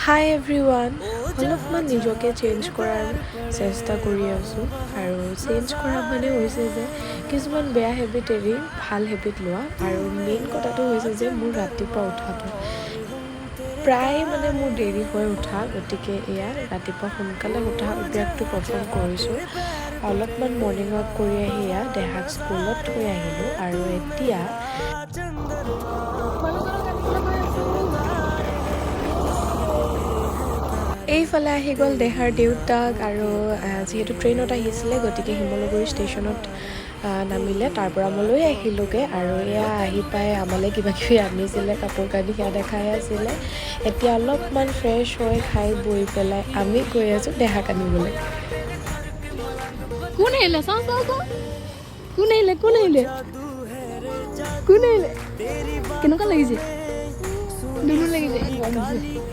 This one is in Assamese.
হাই এভৰিৱান অলপমান নিজকে চেঞ্জ কৰাৰ চেষ্টা কৰি আছোঁ আৰু চেঞ্জ কৰা মানে হৈছে যে কিছুমান বেয়া হেবিট এৰি ভাল হেবিট লোৱা আৰু মেইন কথাটো হৈছে যে মোৰ ৰাতিপুৱা উঠাটো প্ৰায় মানে মোৰ দেৰি হৈ উঠা গতিকে এয়া ৰাতিপুৱা সোনকালে উঠা অভ্যাসটো প্ৰথম কৰিছোঁ অলপমান মৰ্ণিং ৱাক কৰি আহি এয়া দেহাক স্কুলত থৈ আহিলোঁ আৰু এতিয়া এইফালে আহি গ'ল দেহাৰ দেউতাক আৰু যিহেতু ট্ৰেইনত আহিছিলে গতিকে শিমলুগুৰি ষ্টেচনত নামিলে তাৰ পৰা মই লৈ আহিলোঁগৈ আৰু এয়া আহি পাই আমালৈ কিবা কিবি আনিছিলে কাপোৰ কানি সেয়া দেখাই আছিলে এতিয়া অলপমান ফ্ৰেছ হৈ খাই বৈ পেলাই আমি গৈ আছোঁ দেহাক আনিবলৈ কোন আহিলে চাওঁ কোন আহিলে কেনেকুৱা লাগিছে দুনু লাগিছে